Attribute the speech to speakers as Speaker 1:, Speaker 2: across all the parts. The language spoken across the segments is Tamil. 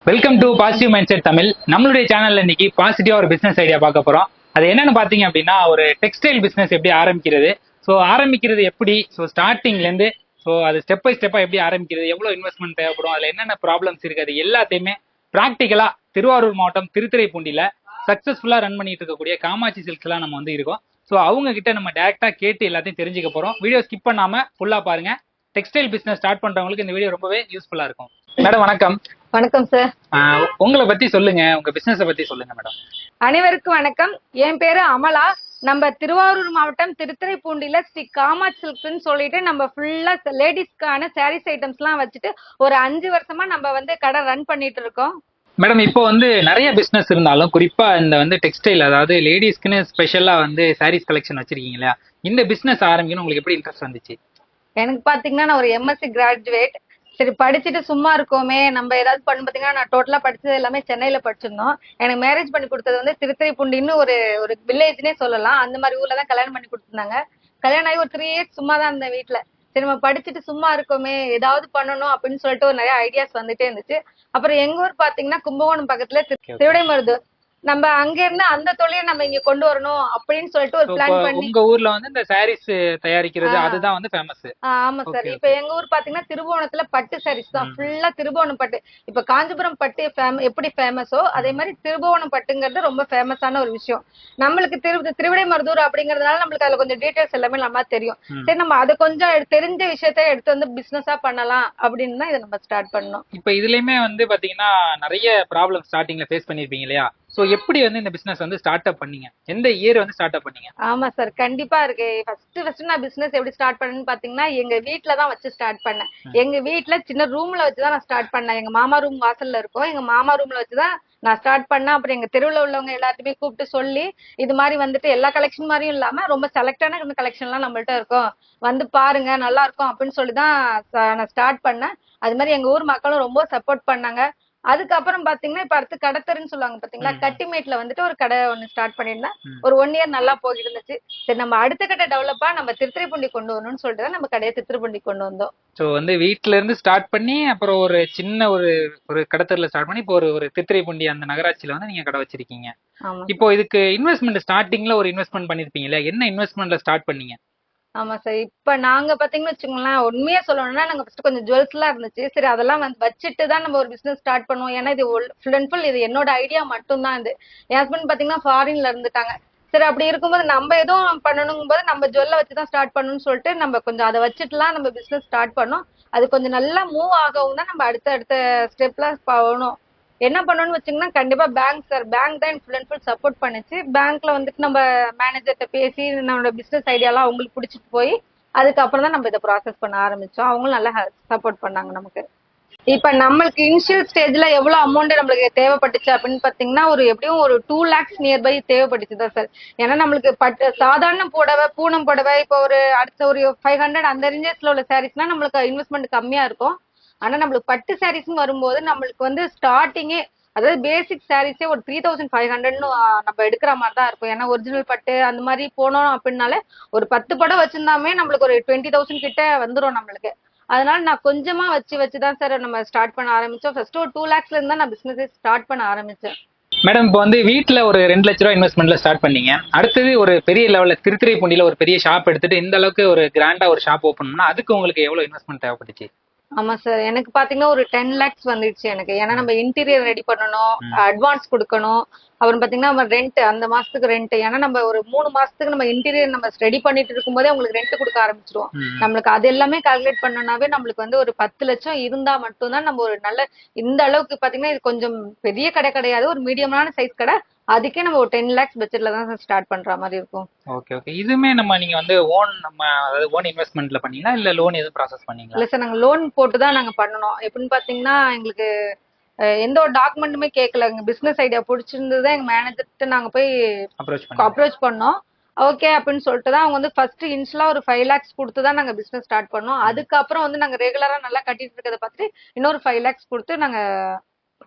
Speaker 1: Welcome to positive mind set Tamil. நம்மளுடைய சேனல்ல இன்னைக்கு பாசிட்டிவா ஒரு பிசினஸ் ஐடியா பார்க்க போறோம். அது என்னன்னு பாத்தீங்க அப்படின்னா, ஒரு டெக்ஸ்டைல் பிசினஸ் எப்படி ஆரம்பிக்கிறது, ஆரம்பிக்கிறது எப்படி, ஸ்டார்டிங்ல இருந்து அது ஸ்டெப் பை ஸ்டெப்பா எப்படி ஆரம்பிக்கிறது, எவ்வளவு இன்வெஸ்ட்மெண்ட் தேவைப்படும், அதுல என்னென்ன ப்ராப்ளம்ஸ் இருக்கு, அது எல்லாத்தையுமே பிராக்டிக்கலா திருவாரூர் மாவட்டம் திருத்துறைப்பூண்டியில சக்சஸ்ஃபுல்லா ரன் பண்ணிட்டு இருக்கக்கூடிய காமாட்சி சில்க்ஸ் எல்லாம் நம்ம இருக்கோம். அவங்க கிட்ட நம்ம டைரக்டா கேட்டு எல்லாத்தையும் தெரிஞ்சுக்க போறோம். வீடியோ ஸ்கிப் பண்ணாம ஃபுல்லா பாருங்க. டெக்ஸ்டைல் பிசினஸ் ஸ்டார்ட் பண்றவங்களுக்கு இந்த வீடியோ ரொம்பவே யூஸ்ஃபுல்லா இருக்கும். மேடம் வணக்கம்.
Speaker 2: வணக்கம் சார்.
Speaker 1: உங்களை பத்தி சொல்லுங்க, உங்க பிசினஸ் பத்தி சொல்லுங்க மேடம்.
Speaker 2: அனைவருக்கும் வணக்கம். என் பேரு அமலா. நம்ம திருவாரூர் மாவட்டம் திருத்துறைப்பூண்டியில ஸ்ரீ காமாட்சி சில்க்ஸ்ன்னு சொல்லிட்டு நம்ம ஃபுல்லா லேடிஸ்க்கான சாரீஸ் ஐட்டம்ஸ் எல்லாம் வச்சுட்டு ஒரு 5 வருஷமா நம்ம கடை ரன் பண்ணிட்டு இருக்கோம்.
Speaker 1: மேடம் இப்போ நிறைய பிசினஸ் இருந்தாலும் குறிப்பா இந்த டெக்ஸ்டைல், அதாவது லேடிஸ்க்குன்னு ஸ்பெஷலா சாரீஸ் கலெக்ஷன் வச்சிருக்கீங்க இல்லையா, இந்த பிசினஸ் ஆரம்பிக்கணும் உங்களுக்கு எப்படி இன்ட்ரெஸ்ட் வந்துச்சு?
Speaker 2: எனக்கு பாத்தீங்கன்னா நான் ஒரு எம்எஸ்சி கிராஜுவேட். சரி, படிச்சுட்டு சும்மா இருக்கோமே, நம்ம ஏதாவது பண்ணு. பாத்தீங்கன்னா நான் டோட்டலா படிச்சது எல்லாமே சென்னையில படிச்சிருந்தோம். எனக்கு மேரேஜ் பண்ணி கொடுத்தது திருத்துறைப்பூண்டின்னு ஒரு ஒரு வில்லேஜ்னே சொல்லலாம். அந்த மாதிரி ஊர்ல தான் கல்யாணம் பண்ணி கொடுத்துருந்தாங்க. கல்யாணம் ஆகி ஒரு 3 இயர்ஸ் சும்மா தான் இருந்தேன் வீட்டுல. சரி, நம்ம படிச்சுட்டு சும்மா இருக்கோமே, ஏதாவது பண்ணணும் அப்படின்னு சொல்லிட்டு ஒரு நிறைய ஐடியாஸ் வந்துட்டே இருந்துச்சு. அப்புறம் எங்க ஊர் பாத்தீங்கன்னா கும்பகோணம் பக்கத்துல திருவிடைமருதூர். நம்ம அங்க இருந்து அந்த தொழிலை நம்ம இங்க கொண்டு வரணும் அப்படின்னு சொல்லிட்டு ஒரு பிளான் பண்ணி.
Speaker 1: உங்க ஊர்ல இந்த சாரீஸ் தயாரிக்கிறது அதுதான் ஃபேமஸ்.
Speaker 2: ஆமா சார். இப்ப எங்க ஊர் பாத்தீங்கன்னா திருபுவனத்துல பட்டு சாரீஸ் தான் ஃபுல்லா. திருபுவனம் பட்டு இப்ப காஞ்சிபுரம் பட்டு எப்படி ஃபேமஸோ அதே மாதிரி திருபுவனம் பட்டுங்கிறது ரொம்ப ஃபேமஸான ஒரு விஷயம். நம்மளுக்கு திருவிடைமருதூர் அப்படிங்கறதுனால நம்மளுக்கு அதுல கொஞ்சம் டீடைல்ஸ் எல்லாமே நல்லா தெரியும். சரி, நம்ம அதை கொஞ்சம் தெரிஞ்ச விஷயத்த எடுத்து பிசினஸா பண்ணலாம் அப்படின்னு தான் இதை நம்ம ஸ்டார்ட் பண்ணோம்.
Speaker 1: இப்ப இதுலயுமே பாத்தீங்கன்னா நிறைய ப்ராப்ளம் ஸ்டார்டிங்ல ஃபேஸ் பண்ணிருப்பீங்க இல்லையா? எப்படி இந்த பிசினஸ் ஸ்டார்ட் அப் பண்ணீங்க? எந்த இயர் ஸ்டார்ட் அப் பண்ணீங்க?
Speaker 2: ஆமா சார், கண்டிப்பா இருக்கு. ஃபர்ஸ்ட் நான் பிசினஸ் எப்படி ஸ்டார்ட் பண்ணேன்னு பாத்தீங்கன்னா எங்க வீட்ல தான் வச்சு ஸ்டார்ட் பண்ணேன். எங்க வீட்ல சின்ன ரூம்ல வச்சுதான் நான் ஸ்டார்ட் பண்ணேன். எங்க மாமா ரூம் வாசல்ல இருக்கும். எங்க மாமா ரூம்ல வச்சுதான் நான் ஸ்டார்ட் பண்ணேன். அப்புறம் எங்க தெருவுல உள்ளவங்க எல்லாத்தையுமே கூப்பிட்டு சொல்லி, இது மாதிரி எல்லா கலெக்ஷன் மாதிரியும் இல்லாம ரொம்ப செலக்டான கலெக்ஷன் எல்லாம் நம்மள்ட்ட இருக்கும், பாருங்க நல்லா இருக்கும் அப்படின்னு சொல்லிதான் நான் ஸ்டார்ட் பண்ணேன். அது மாதிரி எங்க ஊர் மக்களும் ரொம்ப சப்போர்ட் பண்ணாங்க. அதுக்கப்புறம் பாத்தீங்கன்னா இப்ப அடுத்து கடத்தருன்னு சொல்லுவாங்க பாத்தீங்களா, கட்டிமேட்ல ஒரு கடை ஒண்ணு ஸ்டார்ட் பண்ணிருந்தேன். ஒரு 1 இயர் நல்லா போயிட்டு இருந்துச்சு. சரி, நம்ம அடுத்த கடை டெவலப்பா நம்ம திருத்துறைப்பூண்டி கொண்டு வரணும்னு சொல்லிட்டு நம்ம கடையை திருத்துறைப்பூண்டி கொண்டு வந்தோம்.
Speaker 1: வீட்டுல இருந்து ஸ்டார்ட் பண்ணி அப்புறம் ஒரு சின்ன ஒரு கடத்தர்ல ஸ்டார்ட் பண்ணி இப்போ ஒரு திருத்துறைப்பூண்டி அந்த நகராட்சியில நீங்க கடை வச்சிருக்கீங்க. இப்போ இதுக்கு இன்வெஸ்ட்மெண்ட் ஸ்டார்டிங்ல ஒரு இன்வெஸ்ட்மெண்ட் பண்ணிருப்பீங்க, என்ன இன்வெஸ்ட்மெண்ட்ல ஸ்டார்ட் பண்ணீங்க?
Speaker 2: ஆமா சார். இப்ப நாங்க பாத்தீங்கன்னு வச்சுக்கோங்களேன், உண்மையா சொல்லணும்னா நாங்க ஃபர்ஸ்ட் கொஞ்சம் ஜுவல்ஸ் எல்லாம் இருந்துச்சு. சரி, அதெல்லாம் வச்சுட்டு தான் நம்ம ஒரு பிசினஸ் ஸ்டார்ட் பண்ணுவோம். ஏன்னா இது ஃபுல் அண்ட் ஃபுல் இது என்னோட ஐடியா மட்டும் தான். இது என் ஹஸ்பண்ட் பாத்தீங்கன்னா ஃபாரின்ல இருந்துட்டாங்க. சரி, அப்படி இருக்கும்போது நம்ம எதுவும் பண்ணணும் போது நம்ம ஜுவல்ல வச்சுதான் ஸ்டார்ட் பண்ணணும்னு சொல்லிட்டு நம்ம கொஞ்சம் அதை வச்சுட்டுலாம் நம்ம பிசினஸ் ஸ்டார்ட் பண்ணோம். அது கொஞ்சம் நல்லா மூவ் ஆகவும் தான் நம்ம அடுத்த அடுத்த ஸ்டெப்லாம் போகணும். என்ன பண்ணணும்னு வச்சீங்கன்னா கண்டிப்பா பேங்க் சார். பேங்க் தான் ஃபுல் அண்ட் ஃபுல் சப்போர்ட் பண்ணுச்சு. பேங்க்ல நம்ம மேனேஜர்கிட்ட பேசி நம்மளோட பிசினஸ் ஐடியாலாம் அவங்களுக்கு பிடிச்சிட்டு போய் அதுக்கப்புறம் தான் நம்ம இதை ப்ராசஸ் பண்ண ஆரம்பிச்சோம். அவங்களும் நல்லா சப்போர்ட் பண்ணாங்க நமக்கு. இப்ப நம்மளுக்கு இனிஷியல் ஸ்டேஜ்ல எவ்வளவு அமௌண்ட் நம்மளுக்கு தேவைப்பட்டுச்சு அப்படின்னு பாத்தீங்கன்னா எப்படியும் ஒரு 2 lakhs நியர்பை தேவைப்பட்டுச்சுதான் சார். ஏன்னா நம்மளுக்கு சாதாரண புடவை, பூனம் புடவை இப்போ அடுத்த ஒரு 500 அந்த ரேஞ்சஸ்ல உள்ள சாரீஸ்னா நம்மளுக்கு இன்வெஸ்ட்மெண்ட் கம்மியா இருக்கும். ஆனா நம்மளுக்கு பட்டு சாரீஸ் வரும்போது நம்மளுக்கு ஸ்டார்டிங்கே, அதாவது பேசிக் சாரீஸே ஒரு 3500 நம்ம எடுக்கிற மாதிரி தான் இருக்கும். ஏன்னா ஒரிஜினல் பட்டு அந்த மாதிரி போனோம் அப்படின்னாலே ஒரு 10 படம் வச்சிருந்தாமே நம்மளுக்கு ஒரு 20,000 கிட்ட வந்துடும் நம்மளுக்கு. அதனால நான் கொஞ்சமா வச்சுதான் சார் நம்ம ஸ்டார்ட் பண்ண ஆரம்பிச்சோம். ஃபர்ஸ்ட் ஒரு 2 lakhsல இருந்தா நான் பிசினஸ் ஸ்டார்ட் பண்ண ஆரம்பிச்சேன்.
Speaker 1: மேடம், இப்போ வீட்டுல ஒரு 2 லட்ச ரூபாய் இன்வெஸ்ட்மெண்ட்ல ஸ்டார்ட் பண்ணீங்க. அடுத்தது ஒரு பெரிய லெவல்ல திருத்துறைப்பூண்டியில ஒரு பெரிய ஷாப் எடுத்துட்டு இந்த அளவுக்கு ஒரு கிராண்டா ஒரு ஷாப் ஓபன் பண்ணா அதுக்கு உங்களுக்கு எவ்வளவு இன்வெஸ்ட்மெண்ட் தேவைப்பட்டுச்சு?
Speaker 2: ஆமா சார், எனக்கு பாத்தீங்கன்னா ஒரு 10 lakhs வந்துடுச்சு எனக்கு. ஏன்னா நம்ம இன்டீரியர் ரெடி பண்ணணும், அட்வான்ஸ் கொடுக்கணும். அப்புறம் பாத்தீங்கன்னா நம்ம ரெண்ட், அந்த மாசத்துக்கு ரெண்ட். ஏன்னா நம்ம ஒரு 3 மாசத்துக்கு நம்ம இன்டீரியர் நம்ம ரெடி பண்ணிட்டு இருக்கும் போதே உங்களுக்கு ரெண்ட் கொடுக்க ஆரம்பிச்சிருவோம். நம்மளுக்கு அது எல்லாமே கால்குலேட் பண்ணனாவே நம்மளுக்கு ஒரு 10 லட்சம் இருந்தா மட்டும்தான் நம்ம ஒரு நல்ல, இந்த அளவுக்கு பாத்தீங்கன்னா இது கொஞ்சம் பெரிய கடை கிடையாது, ஒரு மீடியமான சைஸ் கடை. அதுக்கே நம்ம ஒரு 10 lakhs பட்ஜெட்ல தான் ஸ்டார்ட் பண்ற மாதிரி இருக்கும்.
Speaker 1: Okay okay. இதுமே நீங்க அதாவது ஓன் இன்வெஸ்ட்மெண்ட்ல பண்ணீங்களா இல்ல லோன் எதுவும் ப்ராசஸ் பண்ணீங்களா?
Speaker 2: இல்ல சார், நாங்க லோன் போட்டு தான் நாங்க பண்ணணும். எப்படின்னு பாத்தீங்கன்னா எங்களுக்கு எந்த ஒரு டாக்குமெண்ட்டுமே கேட்கல. எங்க பிசினஸ் ஐடியா பிடிச்சிருந்தது. எங்க மேனேஜர்கிட்ட நாங்க போய் அப்ரோச் பண்ணோம். ஓகே அப்படின்னு சொல்லிட்டு தான் அவங்க ஃபர்ஸ்ட் இன்ஷியலா ஒரு 5 lakhs கொடுத்து தான் நாங்க பிசினஸ் ஸ்டார்ட் பண்ணோம். அதுக்கப்புறம் நாங்க ரெகுலரா நல்லா கட்டிட்டு இருக்கிறத பார்த்துட்டு இன்னொரு 5 lakhs கொடுத்து நாங்க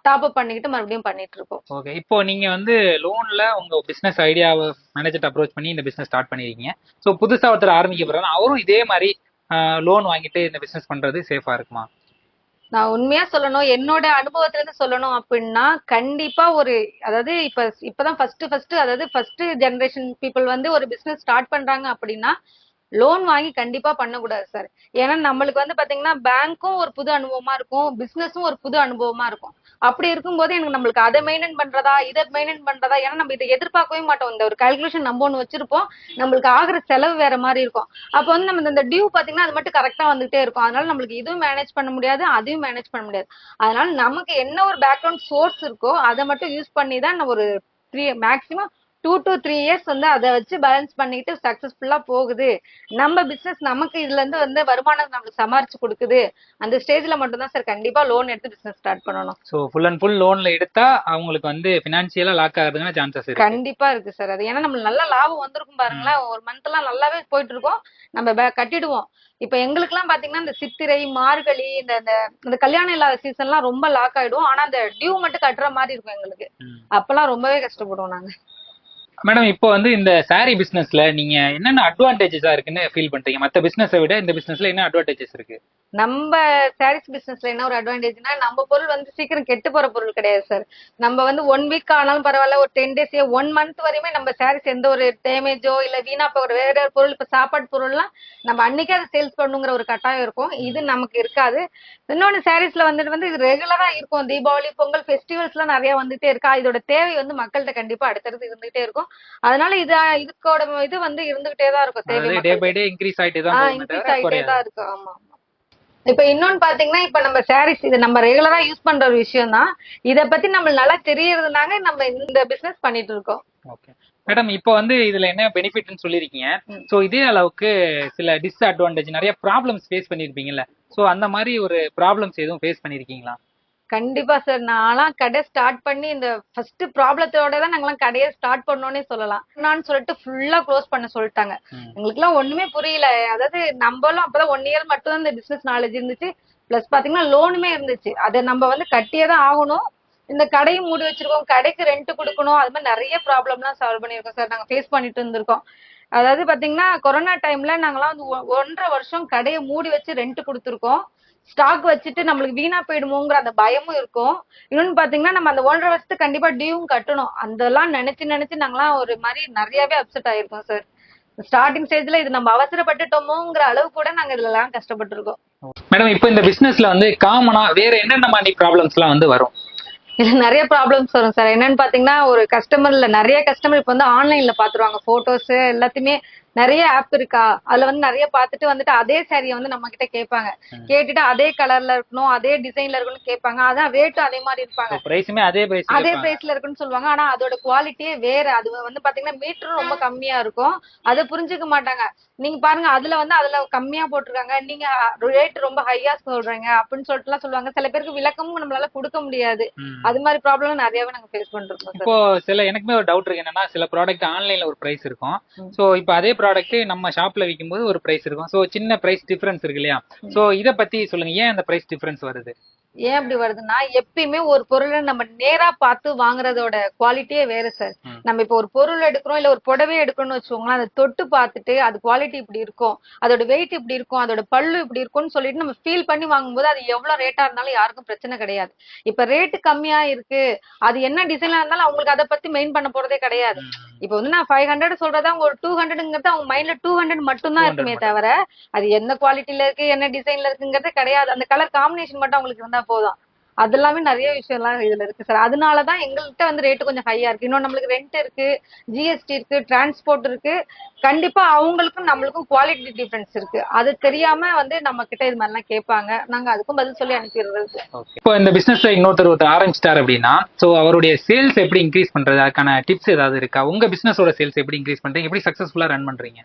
Speaker 2: டாப் அப் பண்ணிக்கிட்டு மறுபடியும் பண்ணிட்டு இருக்கோம்.
Speaker 1: ஓகே. இப்போ நீங்க லோன்ல உங்க பிசினஸ் ஐடியாவை மேனேஜர் அப்ரோச் பண்ணி இந்த பிசினஸ் ஸ்டார்ட் பண்ணிருக்கீங்க. புதுசா ஒருத்தர் ஆரம்பிக்க போறாங்க, அவரும் இதே மாதிரி லோன் வாங்கிட்டு இந்த பிசினஸ் பண்றது சேஃபா இருக்குமா?
Speaker 2: நான் உண்மையா சொல்லணும், என்னோட அனுபவத்துல இருந்து சொல்லணும் அப்படின்னா, கண்டிப்பா அதாவது இப்பதான் ஃபர்ஸ்ட் அதாவது ஃபர்ஸ்ட் ஜெனரேஷன் பீப்புள் வந்து ஒரு பிசினஸ் ஸ்டார்ட் பண்றாங்க அப்படின்னா, லோன் வாங்கி கண்டிப்பா பண்ணக்கூடாது சார். ஏன்னா நம்மளுக்கு வந்து பாத்தீங்கன்னா பேங்க்கும் ஒரு புது அனுபவமா இருக்கும், பிசினஸும் ஒரு புது அனுபவமா இருக்கும். அப்படி இருக்கும்போது எனக்கு நம்மளுக்கு அதை மெயின்டைன் பண்றதா இதை மெயின்டைன் பண்றதா, ஏன்னா நம்ம இதை எதிர்பார்க்கவே மாட்டோம். இந்த ஒரு கால்குலேஷன் நம்ம ஒண்ணு வச்சிருப்போம், நம்மளுக்கு ஆகுற செலவு வேற மாதிரி இருக்கும். அப்ப வந்து நம்ம இந்த டியூ பாத்தீங்கன்னா அது மட்டும் கரெக்டா வந்துட்டே இருக்கும். அதனால நம்மளுக்கு இதுவும் மேனேஜ் பண்ண முடியாது, அதையும் மேனேஜ் பண்ண முடியாது. அதனால நமக்கு என்ன ஒரு பேக்ரவுண்ட் சோர்ஸ் இருக்கோ அதை மட்டும் யூஸ் பண்ணி தான் நம்ம ஒரு மேக்சிமம் 2 to 3 years வந்து அதை வச்சு பேலன்ஸ் பண்ணிட்டு சக்சஸ்ஃபுல்லா போகுது. நம்ம பிசினஸ் நமக்கு இதுல இருந்து வந்து வருமானம் நம்மளுக்கு சமாளிச்சு கொடுக்குது. அந்த ஸ்டேஜ்ல மட்டும் தான் சார் கண்டிப்பா லோன் எடுத்து பிசினஸ் ஸ்டார்ட் பண்ணணும்.
Speaker 1: ஸோ ஃபுல் அண்ட் ஃபுல் லோன்ல எடுத்தா அவங்களுக்கு வந்து ஃபினான்ஷியலா லாக் ஆகிறதுக்கான சான்சஸ் இருக்கு.
Speaker 2: கண்டிப்பா இருக்கு சார். அது ஏன்னா நம்மளுக்கு நல்ல லாபம் வந்திருக்கும் பாருங்களேன். ஒரு மந்த் எல்லாம் நல்லாவே போயிட்டு இருக்கோம், நம்ம கட்டிடுவோம். இப்ப எங்களுக்கு எல்லாம் பாத்தீங்கன்னா இந்த சித்திரை மார்கழி இந்த இந்த கல்யாணம் இல்லாத சீசன் எல்லாம் ரொம்ப லாக் ஆயிடும். ஆனா அந்த டியூ மட்டும் கட்டுற மாதிரி இருக்கும் எங்களுக்கு. அப்பெல்லாம் ரொம்பவே கஷ்டப்படுவோம் நாங்க.
Speaker 1: மேடம், இப்போ வந்து இந்த சாரி பிசினஸ்ல நீங்க என்னென்ன அட்வான்டேஜஸா இருக்குன்னு ஃபீல் பண்றீங்க? மத்த பிசினஸை விட இந்த பிசினஸ்ல என்ன அட்வான்டேஜஸ் இருக்கு?
Speaker 2: நம்ம சாரீஸ் பிசினஸ்ல என்ன ஒரு அட்வான்டேஜ்னா, நம்ம பொருள் வந்து சீக்கிரம் கெட்டு போற பொருள் கிடையாது சார். நம்ம வந்து 1 வீக் ஆனாலும் பரவாயில்ல, ஒரு 10 days 1 month வரையுமே நம்ம சாரீஸ் எந்த ஒரு டேமேஜோ இல்ல வீணா போகிற வேற ஒரு பொருள், இப்ப சாப்பாடு பொருள்லாம் நம்ம அன்னைக்கே அதை சேல்ஸ் பண்ணுங்கிற ஒரு கட்டாயம் இருக்கும். இது நமக்கு இருக்காது. இன்னொன்னு சாரீஸ்ல வந்துட்டு இது ரெகுலரா இருக்கும். தீபாவளி பொங்கல் ஃபெஸ்டிவல்ஸ் எல்லாம் நிறைய வந்துட்டே இருக்கா, இதோட தேவை வந்து மக்கள்கிட்ட கண்டிப்பா அடுத்தடுத்து இருந்துகிட்டே இருக்கும். அதனால இதுக்கோட இது வந்து இருந்துகிட்டே தான் இருக்கும். தேவை
Speaker 1: டே பை டே இன்க்ரீஸ் ஆயிட்டே தான் போகும்.
Speaker 2: இன்க்ரீஸ் ஆயிட்டே தான் இருக்கும். ஆமா. இப்ப இன்னொன்னு பாத்தீங்கன்னா, இப்ப நம்ம சாரீஸ் இது நம்ம ரெகுலரா யூஸ் பண்ற ஒரு விஷயம் தான். இத பத்தி நம்மளுக்கு நல்லா தெரியறதுனால நம்ம இந்த பிசினஸ் பண்ணிட்டு இருக்கோம்.
Speaker 1: ஓகே மேடம், இப்போ வந்து இதுல என்ன பெனிஃபிட்னு சொல்லிருக்கீங்க. சோ இதே அளவுக்கு சில டிஸ்அட்வான்டேஜ் நிறைய ப்ராப்ளம்ஸ் ஃபேஸ் பண்ணிருப்பீங்கல்ல. சோ அந்த மாதிரி ஒரு ப்ராப்ளம்ஸ் எதுவும் ஃபேஸ் பண்ணிருக்கீங்களா?
Speaker 2: கண்டிப்பா சார். நான்லாம் கடை ஸ்டார்ட் பண்ணி இந்த ஃபர்ஸ்ட் ப்ராப்ளத்தோட தான் நாங்கலாம் கடையை ஸ்டார்ட் பண்ணோன்னே சொல்லலாம். நான் சொல்லிட்டு ஃபுல்லா க்ளோஸ் பண்ண சொல்லிட்டாங்க. எங்களுக்குலாம் ஒண்ணுமே புரியல. அதாவது நம்மளும் அப்பதான் 1 year மட்டும் தான் இந்த பிசினஸ் நாலேஜ் இருந்துச்சு. பிளஸ் பாத்தீங்கன்னா லோனுமே இருந்துச்சு. அதை நம்ம வந்து கட்டியே தான் ஆகணும். இந்த கடையும் மூடி வச்சிருக்கோம், கடைக்கு ரெண்ட் கொடுக்கணும். அது மாதிரி நிறைய ப்ராப்ளம்லாம் சால்வ் பண்ணியிருக்கோம் சார். நாங்க ஃபேஸ் பண்ணிட்டு இருந்திருக்கோம். அதாவது பாத்தீங்கன்னா கொரோனா டைம்ல நாங்கலாம் வந்து 1.5 வருஷம் கடையை மூடி வச்சு ரெண்ட் கொடுத்துருக்கோம். ஸ்டாக் வச்சுட்டு நம்மளுக்கு வீணா போயிடுமோங்கிற அந்த பயமும் இருக்கும். இன்னொன்னு பாத்தீங்கன்னா நம்ம அந்த 1.5 வருஷத்துக்கு கண்டிப்பா டியூவும் கட்டணும். அதெல்லாம் நினைச்சு நாங்களாம் ஒரு மாதிரி நிறையவே அப்செட் ஆயிருக்கோம் சார். ஸ்டார்டிங் ஸ்டேஜ்ல இது நம்ம அவசரப்பட்டுட்டோமோங்கிற அளவு கூட நாங்க இதுல எல்லாம் கஷ்டப்பட்டு இருக்கோம்.
Speaker 1: மேடம், இப்போ இந்த பிசினஸ்ல வந்து காமனா வேற என்னென்ன மாதிரி ப்ராப்ளம்ஸ் எல்லாம் வந்து வரும்?
Speaker 2: இதுல நிறைய ப்ராப்ளம்ஸ் வரும் சார். என்னன்னு பாத்தீங்கன்னா, ஒரு கஸ்டமர்ல நிறைய கஸ்டமர் இப்ப வந்து ஆன்லைன்ல பாத்துருவாங்க. போட்டோஸ் எல்லாத்தையுமே நிறைய ஆப் இருக்கா, அதுல வந்து நிறைய பாத்துட்டு வந்துட்டு அதே சாரியை வந்து நம்ம கிட்ட கேட்பாங்க. கேட்டுட்டு அதே கலர்ல இருக்கணும், அதே டிசைன்ல இருக்கணும்னு கேட்பாங்க. அதான் ரேட்டும் அதே மாதிரி இருப்பாங்க.
Speaker 1: பிரைஸுமே அதே
Speaker 2: பிரைஸ்ல இருக்குன்னு சொல்லுவாங்க. ஆனா அதோட குவாலிட்டியே வேற. அது வந்து பாத்தீங்கன்னா மீட்டரும் ரொம்ப கம்மியா இருக்கும். அதை புரிஞ்சுக்க மாட்டாங்க. நீங்க பாருங்க, அதுல கம்மியா போட்டிருக்காங்க, நீங்க ரேட் ரொம்ப ஹையா சொல்றீங்க அப்படின்னு சொல்லிட்டு எல்லாம் சொல்லுவாங்க. சில பேருக்கு விளக்கமும் நம்மளால கொடுக்க முடியாது. அது மாதிரி ப்ராப்ளம் நிறையவே நாங்க ஃபேஸ் பண்றோம்.
Speaker 1: இப்போ எனக்குமே ஒரு டவுட் இருக்கு. என்னன்னா, சில ப்ராடக்ட் ஆன்லைன்ல ஒரு பிரைஸ் இருக்கும். சோ இப்போ அதே ப்ராடக்ட் நம்ம ஷாப்ல விற்கும் போது ஒரு பிரைஸ் இருக்கும். சோ சின்ன பிரைஸ் டிஃபரன்ஸ் இருக்கு இல்லையா? சோ இத பத்தி சொல்லுங்க, ஏன் அந்த பிரைஸ் டிஃபரன்ஸ் வருது?
Speaker 2: ஏன் அப்படி வருதுன்னா, எப்பயுமே ஒரு பொருளை நம்ம நேரா பார்த்து வாங்குறதோட குவாலிட்டியே வேற சார். நம்ம இப்ப ஒரு பொருள் எடுக்கிறோம், இல்ல ஒரு புடவை எடுக்கணும்னு வச்சுக்கோங்களேன், அதை தொட்டு பார்த்துட்டு அது குவாலிட்டி இப்படி இருக்கும், அதோட வெயிட் இப்படி இருக்கும், அதோட பல்லு இப்படி இருக்கும்னு சொல்லிட்டு நம்ம ஃபீல் பண்ணி வாங்கும்போது அது எவ்வளவு ரேட்டா இருந்தாலும் யாருக்கும் பிரச்சனை கிடையாது. இப்ப ரேட்டு கம்மியா இருக்கு, அது என்ன டிசைனா இருந்தாலும் அவங்களுக்கு அதை பத்தி மெயின் பண்ண போறதே கிடையாது. இப்ப வந்து நான் 500 சொல்றதா ஒரு 200ங்கிறது அவங்க மைண்ட்ல 200 மட்டும் தான் இருக்குமே தவிர, அது என்ன குவாலிட்டில இருக்கு என்ன டிசைன்ல இருக்குங்கிறது கிடையாது. அந்த கலர் காம்பினேஷன் மட்டும் அவங்களுக்கு இருந்தா போதும். அது எல்லாமே நிறைய விஷயம் எல்லாம் இதுல இருக்கு சார். அதனாலதான் எங்கள்கிட்ட வந்து ரேட்டு கொஞ்சம் ஹையா இருக்கு. இன்னும் நம்மளுக்கு ரெண்ட் இருக்கு, ஜிஎஸ்டி இருக்கு, டிரான்ஸ்போர்ட் இருக்கு. கண்டிப்பா அவங்களுக்கும் நம்மளுக்கும் குவாலிட்டி டிஃபரன்ஸ் இருக்கு. அது தெரியாம வந்து நம்ம கிட்ட இது மாதிரிலாம் கேட்பாங்க. நாங்க அதுக்கும் பதில் சொல்லி அனுப்பிடுறது.
Speaker 1: இப்போ இந்த பிசினஸ்ல ஒருத்தர் ஆரம்பிச்சிட்டாரு அப்படின்னா, சோ அவருடைய சேல்ஸ் எப்படி இன்க்ரீஸ் பண்றது, அதுக்கான டிப்ஸ் ஏதாவது இருக்கா? உங்க பிசினஸோட சேல்ஸ் எப்படி இன்க்ரீஸ் பண்றீங்க, எப்படி சக்சஸ்ஃபுல்லா ரன் பண்றீங்க?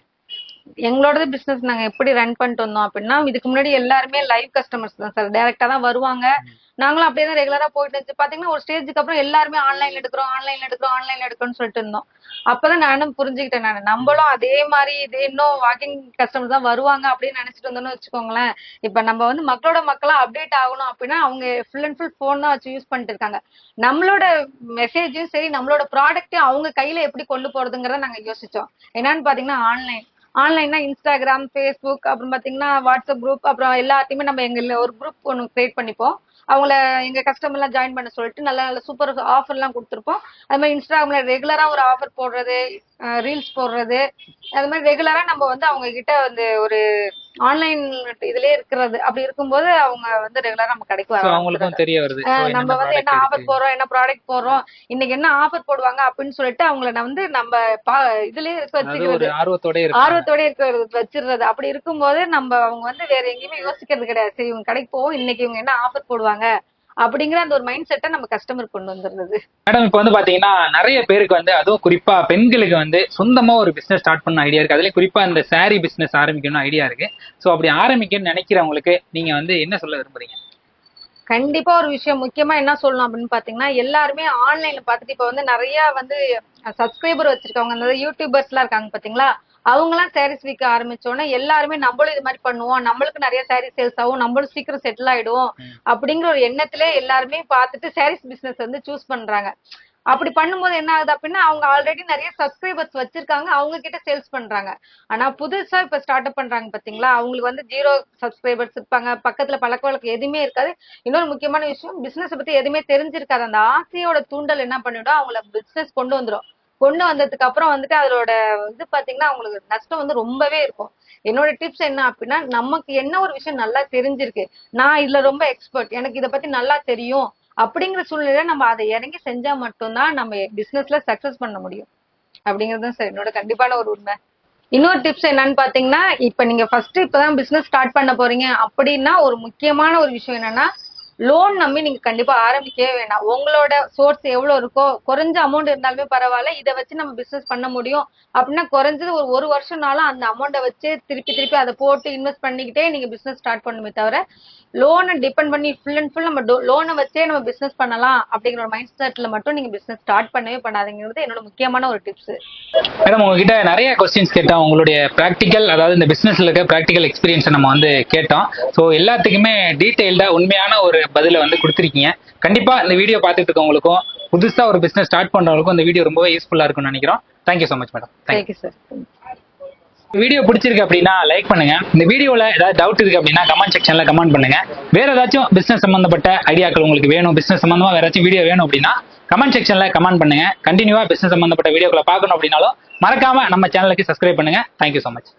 Speaker 2: எங்களோட பிசினஸ் நாங்க எப்படி ரன் பண்ணிட்டு வந்தோம் அப்படின்னா, இதுக்கு முன்னாடி எல்லாருமே லைவ் கஸ்டமர்ஸ் தான் சார். டைரக்டா தான் வருவாங்க. நாங்களும் அப்படியே தான் ரெகுலரா போயிட்டு இருந்துச்சு. பாத்தீங்கன்னா ஒரு ஸ்டேஜுக்கு அப்புறம் எல்லாருமே ஆன்லைன்ல எடுக்கிறோம்னு சொல்லிட்டு இருந்தோம். அப்பதான் நானும் புரிஞ்சுக்கிட்டேன். நம்மளும் அதே மாதிரி இன்னும் வாக்கிங் கஸ்டமர் தான் வருவாங்க அப்படின்னு நினைச்சிட்டு இருந்தோம்னு வச்சுக்கோங்களேன். இப்ப நம்ம வந்து மக்களா அப்டேட் ஆகணும் அப்படின்னா அவங்க ஃபுல் அண்ட் ஃபுல் போன் தான் வச்சு யூஸ் பண்ணிட்டு இருக்காங்க. நம்மளோட மெசேஜும் சரி, நம்மளோட ப்ராடக்ட்டையும் அவங்க கையில எப்படி கொண்டு போறதுங்கிறத நாங்க யோசிச்சோம். என்னன்னு பாத்தீங்கன்னா ஆன்லைன்னா இன்ஸ்டாகிராம், ஃபேஸ்புக், அப்புறம் பாத்தீங்கன்னா வாட்ஸ்அப் குரூப், அப்புறம் எல்லாத்தையுமே நம்ம எங்க ஒரு குரூப் ஒன்று கிரியேட் பண்ணிப்போம். அவங்கள எங்க கஸ்டமர்லாம் ஜாயின் பண்ண சொல்லிட்டு நல்ல நல்ல சூப்பர் ஆஃபர்லாம் கொடுத்துருப்போம். அது மாதிரி இன்ஸ்டாகிராம்ல ரெகுலரா ஒரு ஆஃபர் போடுறது, ரீல்ஸ் போடுறது, அது மாதிரி ரெகுலரா நம்ம வந்து அவங்க கிட்ட வந்து ஒரு ஆன்லைன் இதுலயே இருக்கிறது. அப்படி இருக்கும்போது அவங்க வந்து ரெகுலரா நம்ம கடைக்கு வர
Speaker 1: அவங்களுக்கும் தெரிய வருது
Speaker 2: நம்ம வந்து என்ன ஆஃபர் போடுறோம், என்ன ப்ராடக்ட் போடுறோம், இன்னைக்கு என்ன ஆஃபர் போடுவாங்க அப்படின்னு சொல்லிட்டு அவங்கள நான் வந்து நம்ம இதுலயே இருக்க வச்சுக்கிறது, ஆர்வத்தோட இருக்கிறது வச்சிடுறது. அப்படி இருக்கும்போது நம்ம அவங்க வந்து வேற எங்கேயுமே யோசிக்கிறது கிடையாது. சரி இவங்க கடைக்கு போவோம், இன்னைக்கு இவங்க என்ன ஆஃபர் போடுவாங்க அப்படிங்கிற அந்த ஒரு மைண்ட் செட்டை நம்ம கஸ்டமர் கொண்டு வந்துடுறது.
Speaker 1: மேடம் இப்ப வந்து பாத்தீங்கன்னா நிறைய பேருக்கு வந்து அதுவும் குறிப்பா பெண்களுக்கு வந்து சொந்தமா ஒரு பிசினஸ் ஸ்டார்ட் பண்ண ஐடியா இருக்கு. அதுல குறிப்பா இந்த சாரி பிசினஸ் ஆரம்பிக்கணும்னு ஐடியா இருக்கு. சோ அப்படி ஆரம்பிக்கணும்னு நினைக்கிறவங்களுக்கு நீங்க வந்து என்ன சொல்ல விரும்புறீங்க?
Speaker 2: கண்டிப்பா ஒரு விஷயம் முக்கியமா என்ன சொல்லணும் அப்படின்னு பாத்தீங்கன்னா, எல்லாருமே ஆன்லைன்ல பாத்துட்டு இப்ப வந்து நிறைய வந்து சப்ஸ்கிரைபர் வச்சிருக்கவங்க, அந்த யூடியூபர்ஸ் எல்லாம் இருக்காங்க பாத்தீங்களா, அவங்க எல்லாம் சாரீஸ் விற்க ஆரம்பிச்சோன்னா எல்லாருமே நம்மளும் இது மாதிரி பண்ணுவோம், நம்மளுக்கு நிறைய சாரீஸ் சேல்ஸ் ஆகும், நம்மளும் சீக்கிரம் செட்டில் ஆயிடுவோம் அப்படிங்கிற ஒரு எண்ணத்திலே எல்லாருமே பார்த்துட்டு சாரீஸ் பிசினஸ் வந்து சூஸ் பண்றாங்க. அப்படி பண்ணும்போது என்ன ஆகுது அப்படின்னா, அவங்க ஆல்ரெடி நிறைய சப்ஸ்கிரைபர்ஸ் வச்சிருக்காங்க, அவங்க கிட்ட சேல்ஸ் பண்றாங்க. ஆனா புதுசா இப்ப ஸ்டார்ட் அப் பண்றாங்க பாத்தீங்களா, அவங்களுக்கு வந்து 0 சப்ஸ்கிரைபர்ஸ் இருப்பாங்க, பக்கத்துல பழக்க வழக்கம் எதுவுமே இருக்காது. இன்னொரு முக்கியமான விஷயம், பிசினஸ் பத்தி எதுவுமே தெரிஞ்சிருக்காது. அந்த ஆசையோட தூண்டல் என்ன பண்ணிடும், அவங்கள பிசினஸ் கொண்டு வந்துடும். கொண்டு வந்ததுக்கு அப்புறம் வந்துட்டு அதோட இது பாத்தீங்கன்னா அவங்களுக்கு நஷ்டம் வந்து ரொம்பவே இருக்கும். என்னோட டிப்ஸ் என்ன அப்படின்னா, நமக்கு என்ன ஒரு விஷயம் நல்லா தெரிஞ்சிருக்கு, நான் இதுல ரொம்ப எக்ஸ்பர்ட், எனக்கு இதை பத்தி நல்லா தெரியும் அப்படிங்கிற சூழ்நிலையில நம்ம அதை இறங்கி செஞ்சா மட்டும்தான் நம்ம பிசினஸ்ல சக்சஸ் பண்ண முடியும். அப்படிங்கறது சார் என்னோட கண்டிப்பான ஒரு உண்மை. இன்னொரு டிப்ஸ் என்னன்னு பாத்தீங்கன்னா, இப்ப நீங்க ஃபர்ஸ்ட் இப்பதான் பிசினஸ் ஸ்டார்ட் பண்ண போறீங்க அப்படின்னா ஒரு முக்கியமான ஒரு விஷயம் என்னன்னா, லோன் நம்பி நீங்க கண்டிப்பா ஆரம்பிக்கவே வேண்டாம். உங்களோட சோர்ஸ் எவ்வளவு இருக்கோ, குறைஞ்ச அமௌண்ட் இருந்தாலுமே பரவாயில்ல, இதை வச்சு நம்ம பிசினஸ் பண்ண முடியும் அப்படின்னா குறைஞ்சது ஒரு வருஷம்னாலும் அந்த அமௌண்ட்டை வச்சு திருப்பி திருப்பி அதை போட்டு இன்வெஸ்ட் பண்ணிக்கிட்டே நீங்க பிசினஸ் ஸ்டார்ட் பண்ணுமே தவிர, லோனை டிபெண்ட் பண்ணி ஃபுல் அண்ட் ஃபுல் நம்ம லோனை வச்சே நம்ம பிசினஸ் பண்ணலாம் அப்படிங்கிற ஒரு மைண்ட் செட்ல மட்டும் நீங்க பிசினஸ் ஸ்டார்ட் பண்ணவே பண்ணாதீங்கிறது என்னோட முக்கியமான ஒரு டிப்ஸ்.
Speaker 1: மேடம் உங்ககிட்ட நிறைய கொஸ்டின்ஸ் கேட்டோம். உங்களுடைய ப்ராக்டிக்கல், அதாவது இந்த பிசினஸ்ல இருக்க ப்ராக்டிக்கல் எக்ஸ்பீரியன்ஸை நம்ம வந்து கேட்டோம். ஸோ எல்லாத்துக்குமே டீட்டெயில்டா உண்மையான ஒரு பதிலை வந்து கொடுத்துருக்கீங்க. கண்டிப்பா இந்த வீடியோ பார்த்துட்டு இருக்கவங்களுக்கும் புதுசா ஒரு பிசினஸ் ஸ்டார்ட் பண்றவங்களுக்கும் இந்த வீடியோ ரொம்பவே யூஸ்ஃபுல்லா இருக்கும்னு நினைக்கிறோம். Thank you so much madam.
Speaker 2: Thank you sir.
Speaker 1: Video பிடிச்சிருக்கு அப்படின்னா லைக் பண்ணுங்க. இந்த வீடியோல ஏதாவது டவுட் இருக்கு அப்படின்னா கமெண்ட் செக்ஷன்ல கமெண்ட் பண்ணுங்க. வேற ஏதாச்சும் பிசினஸ் சம்பந்தப்பட்ட ஐடியாக்கள் உங்களுக்கு வேணும், பிசினஸ் சம்பந்தமா வேற ஏதாச்சும் வீடியோ வேணும் அப்படின்னா கமெண்ட் செக்ஷன்ல கமெண்ட் பண்ணுங்க. கண்டினியூவா பிசினஸ் சம்பந்தப்பட்ட வீடியோக்களை பார்க்கணும் அப்படின்னாலும் மறக்காம நம்ம சேனலுக்கு சப்ஸ்கிரைப் பண்ணுங்க. Thank you so much.